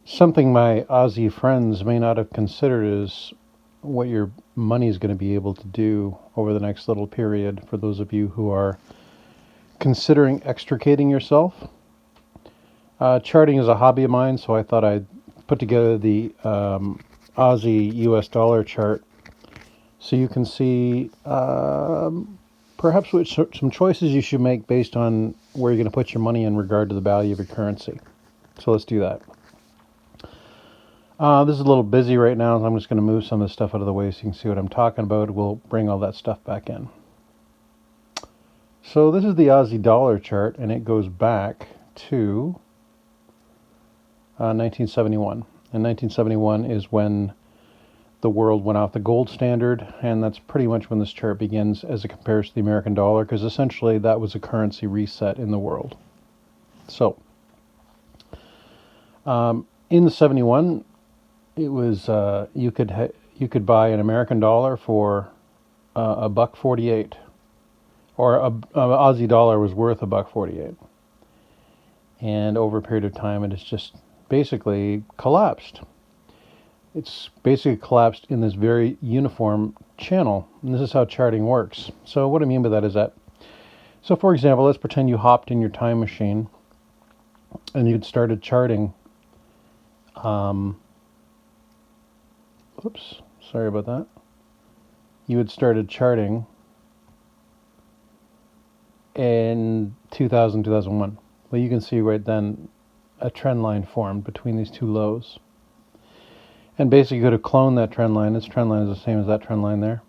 Something my Aussie friends may not have considered is what your money is going to be able to do over the next little period for those of you who are considering extricating yourself. Charting is a hobby of mine, so I thought I'd put together the Aussie US dollar chart so you can see perhaps some choices you should make based on where you're going to put your money in regard to the value of your currency. So let's do that. This is a little busy right now, so I'm just going to move some of the stuff out of the way so you can see what I'm talking about. We'll bring all that stuff back in. So this is the Aussie dollar chart, and it goes back to 1971. And 1971 is when the world went off the gold standard, and that's pretty much when this chart begins as it compares to the American dollar, because essentially that was a currency reset in the world. So, in the 71, it was you could buy an American dollar for $1.48, or a Aussie dollar was worth $1.48, and over a period of time, it has just basically collapsed. It's basically collapsed in this very uniform channel, and this is how charting works. So what I mean by that is that, so for example, let's pretend you hopped in your time machine and you'd started charting. Oops, sorry about that. You had started charting in 2000, 2001. Well, you can see right then a trend line formed between these two lows. And basically you could have cloned that trend line. This trend line is the same as that trend line there.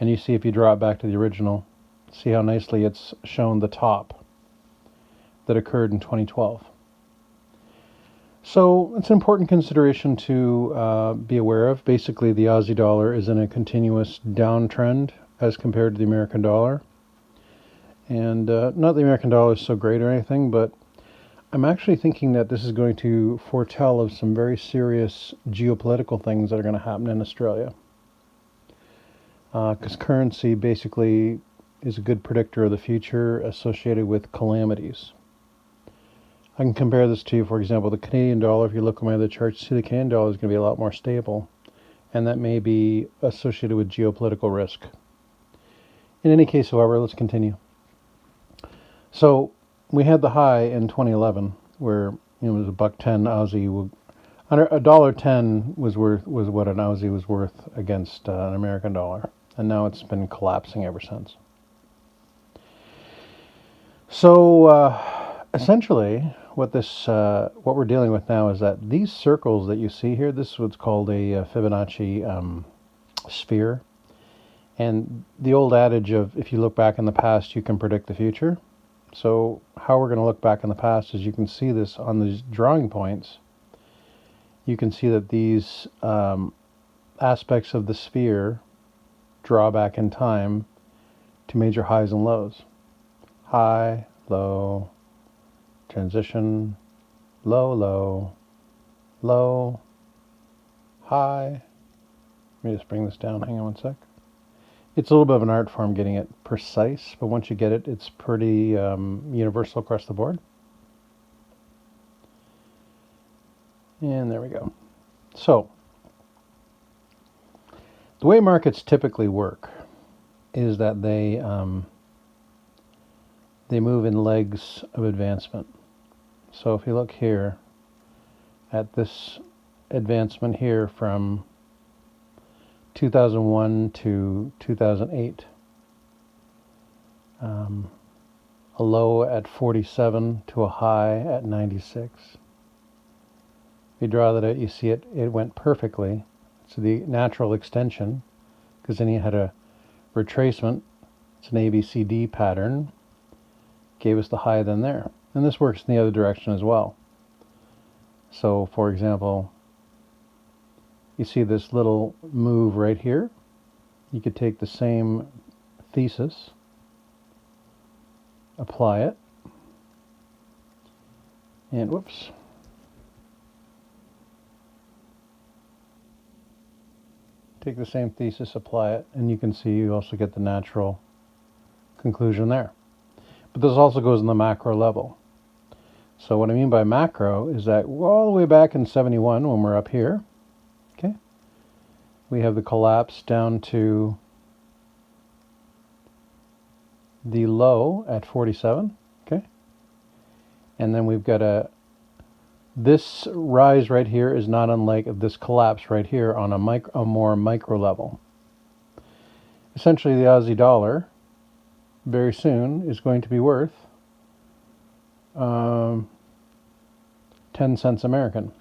And you see, if you draw it back to the original, see how nicely it's shown the top that occurred in 2012. So it's an important consideration to be aware of. Basically, the Aussie dollar is in a continuous downtrend as compared to the American dollar. And not the American dollar is so great or anything, but I'm actually thinking that this is going to foretell of some very serious geopolitical things that are going to happen in Australia. Because currency basically is a good predictor of the future associated with calamities. I can compare this to, for example, the Canadian dollar. If you look at my other charts, you see the Canadian dollar is going to be a lot more stable, and that may be associated with geopolitical risk. In any case, however, let's continue. So we had the high in 2011 where it was $1.10 Aussie. $1.10 was what an Aussie was worth against an American dollar, and now it's been collapsing ever since. So essentially, what we're dealing with now is that these circles that you see here, this is what's called a Fibonacci sphere, and the old adage of if you look back in the past, you can predict the future. So how we're going to look back in the past is you can see this on these drawing points. You can see that these aspects of the sphere draw back in time to major highs and lows. High, low, transition, low, low, low, high. Let me just bring this down. Hang on one sec. It's a little bit of an art form getting it precise, but once you get it, it's pretty universal across the board. And there we go. So, the way markets typically work is that they move in legs of advancement. So if you look here at this advancement here from 2001 to 2008, a low at 47 to a high at 96. If you draw that out, you see it went perfectly. So the natural extension, because then you had a retracement. It's an ABCD pattern. Gave us the high then there. And this works in the other direction as well. So for example, you see this little move right here. You could take the same thesis, apply it, and whoops. Take the same thesis, apply it, and you can see you also get the natural conclusion there. But this also goes in the macro level. So what I mean by macro is that all the way back in 71 when we're up here, okay, we have the collapse down to the low at 47, okay? And then we've got this rise right here is not unlike this collapse right here on a more micro level. Essentially, the Aussie dollar very soon is going to be worth 10 cents American.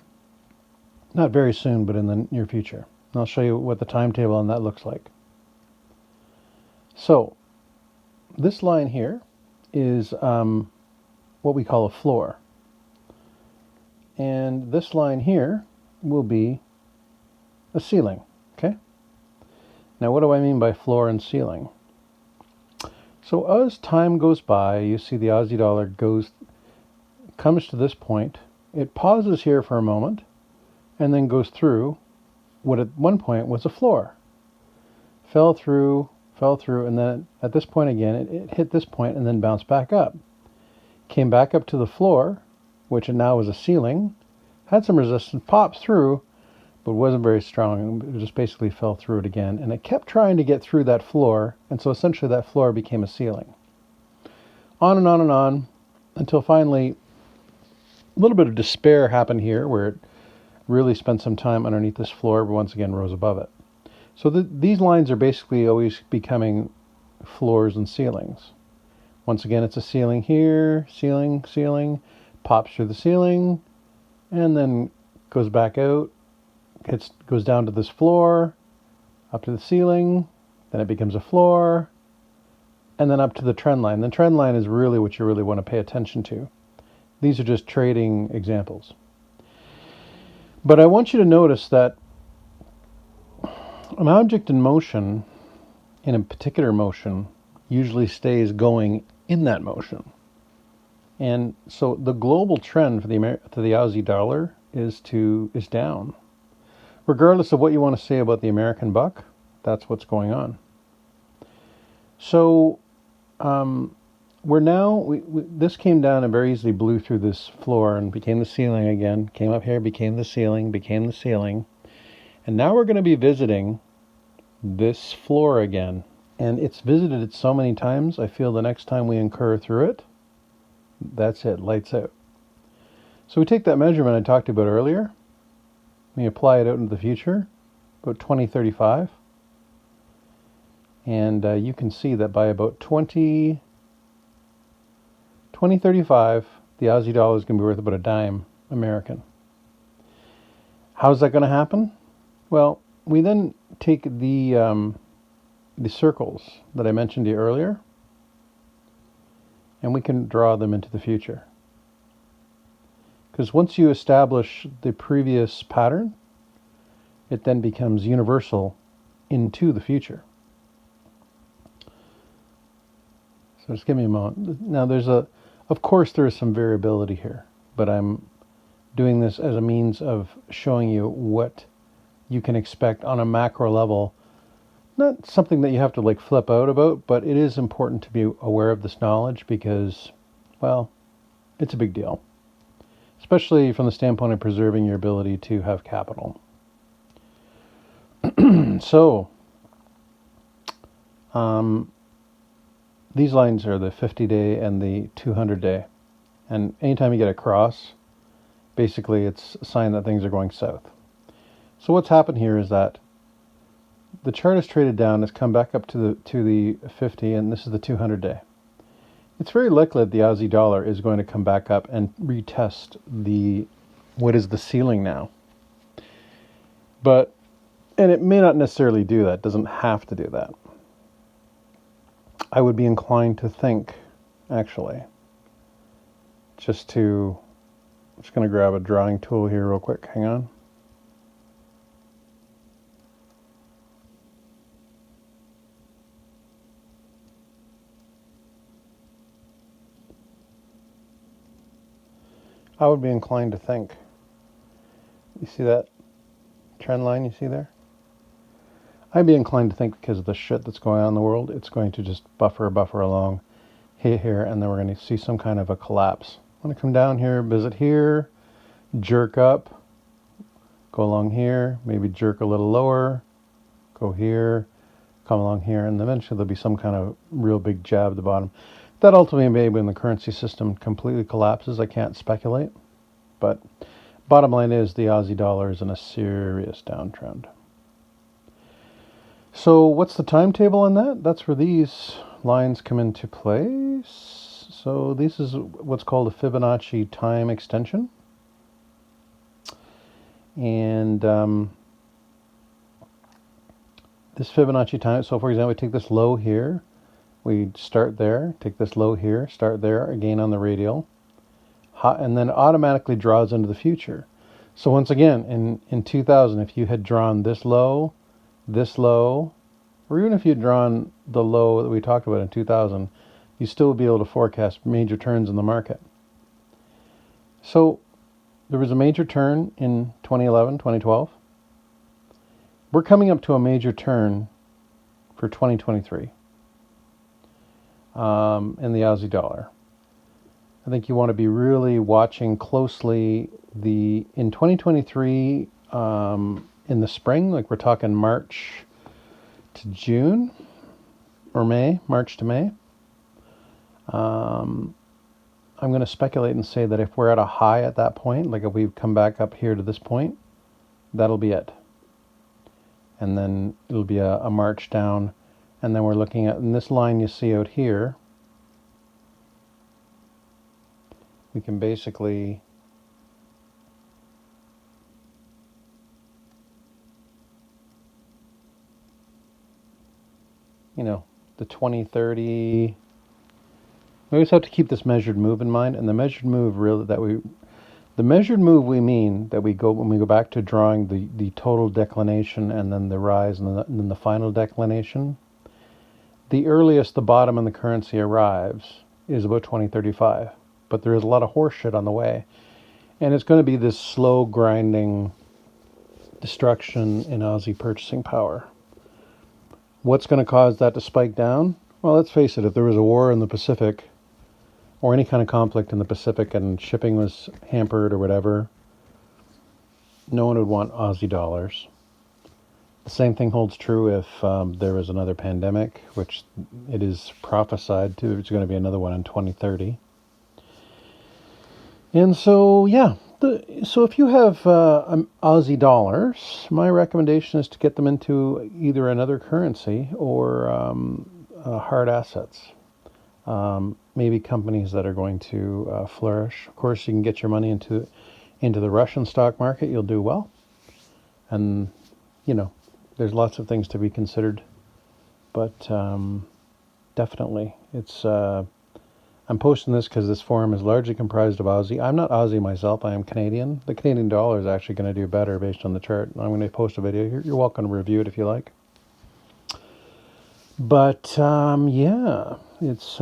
Not very soon, but in the near future. And I'll show you what the timetable on that looks like. So, this line here is what we call a floor. And this line here will be a ceiling, okay? Now, what do I mean by floor and ceiling? So as time goes by, you see the Aussie dollar comes to this point. It pauses here for a moment and then goes through what at one point was a floor. Fell through, and then at this point again, it hit this point and then bounced back up. Came back up to the floor, which now is a ceiling, had some resistance, popped through, but wasn't very strong. It just basically fell through it again. And it kept trying to get through that floor, and so essentially that floor became a ceiling. On and on and on, until finally a little bit of despair happened here, where it really spent some time underneath this floor, but once again rose above it. So these lines are basically always becoming floors and ceilings. Once again, it's a ceiling here, ceiling, ceiling, pops through the ceiling, and then goes back out, goes down to this floor, up to the ceiling, then it becomes a floor, and then up to the trend line. The trend line is really what you really want to pay attention to. These are just trading examples. But I want you to notice that an object in motion, in a particular motion, usually stays going in that motion. And so the global trend for the Aussie dollar is down. Regardless of what you want to say about the American buck, that's what's going on. So this came down and very easily blew through this floor and became the ceiling again. Came up here, became the ceiling, became the ceiling. And now we're going to be visiting this floor again. And it's visited it so many times, I feel the next time we incur through it, that's it, lights out. So we take that measurement I talked about earlier, we apply it out into the future, about 2035, and you can see that by about 2035, the Aussie dollar is going to be worth about a dime American. How's that going to happen? Well, we then take the circles that I mentioned to you earlier, and we can draw them into the future. Because once you establish the previous pattern, it then becomes universal into the future. So just give me a moment. Now of course there is some variability here, but I'm doing this as a means of showing you what you can expect on a macro level. Not something that you have to like flip out about, but it is important to be aware of this knowledge because, well, it's a big deal. Especially from the standpoint of preserving your ability to have capital. So, these lines are the 50-day and the 200-day. And anytime you get a cross, basically it's a sign that things are going south. So what's happened here is that the chart has traded down, it's come back up to the 50, and this is the 200-day. It's very likely that the Aussie dollar is going to come back up and retest what is the ceiling now. And it may not necessarily do that, it doesn't have to do that. I would be inclined to think, actually, I'm just going to grab a drawing tool here real quick, hang on. I would be inclined to think, you see that trend line you see there? I'd be inclined to think because of the shit that's going on in the world, it's going to just buffer along here, and then we're going to see some kind of a collapse. I'm going to come down here, visit here, jerk up, go along here, maybe jerk a little lower, go here, come along here, and eventually there'll be some kind of real big jab at the bottom. That ultimately, maybe when the currency system completely collapses, I can't speculate. But bottom line is the Aussie dollar is in a serious downtrend. So what's the timetable on that? That's where these lines come into place. So this is what's called a Fibonacci time extension. And this Fibonacci time, so for example, we take this low here, we start there, take this low here, start there, again on the radial, and then automatically draws into the future. So once again, in 2000, if you had drawn this low, or even if you'd drawn the low that we talked about in 2000, you still would be able to forecast major turns in the market. So there was a major turn in 2011, 2012. We're coming up to a major turn for 2023 in the Aussie dollar. I think you want to be really watching closely in 2023 in the spring, like we're talking March to June or March to May. I'm going to speculate and say that if we're at a high at that point, like if we've come back up here to this point, that'll be it. And then it'll be a march down, and then we're looking at, in this line you see out here, we can basically the 2030. We always have to keep this measured move in mind, and the measured move we mean that we go when we go back to drawing the total declination and then the rise and then the final declination. The earliest the bottom in the currency arrives is about 2035, but there is a lot of horse shit on the way, and it's going to be this slow grinding destruction in Aussie purchasing power. What's going to cause that to spike down? Well, let's face it, if there was a war in the Pacific or any kind of conflict in the Pacific and shipping was hampered or whatever, no one would want Aussie dollars. The same thing holds true if there was another pandemic, which it is prophesied to. There's going to be another one in 2030. And so, yeah. So if you have Aussie dollars, my recommendation is to get them into either another currency or hard assets. Maybe companies that are going to flourish. Of course, you can get your money into the Russian stock market. You'll do well. And, there's lots of things to be considered. But definitely, it's... I'm posting this because this forum is largely comprised of Aussie. I'm not Aussie myself. I am Canadian. The Canadian dollar is actually going to do better based on the chart. I'm going to post a video here. You're welcome to review it if you like. But, yeah, it's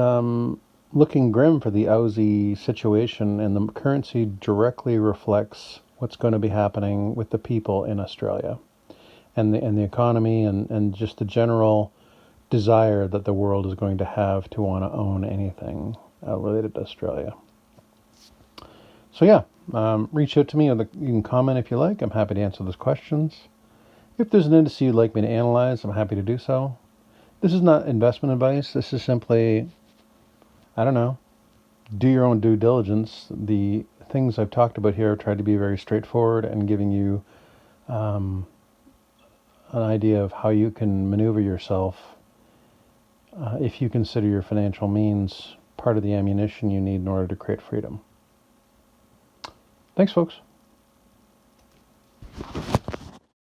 looking grim for the Aussie situation, and the currency directly reflects what's going to be happening with the people in Australia and the economy and just the general desire that the world is going to have to want to own anything related to Australia. So yeah, reach out to me, or you can comment if you like. I'm happy to answer those questions. If there's an indice you'd like me to analyze, I'm happy to do so. This is not investment advice. This is simply, do your own due diligence. The things I've talked about here, I've tried to be very straightforward and giving you an idea of how you can maneuver yourself if you consider your financial means part of the ammunition you need in order to create freedom. Thanks, folks.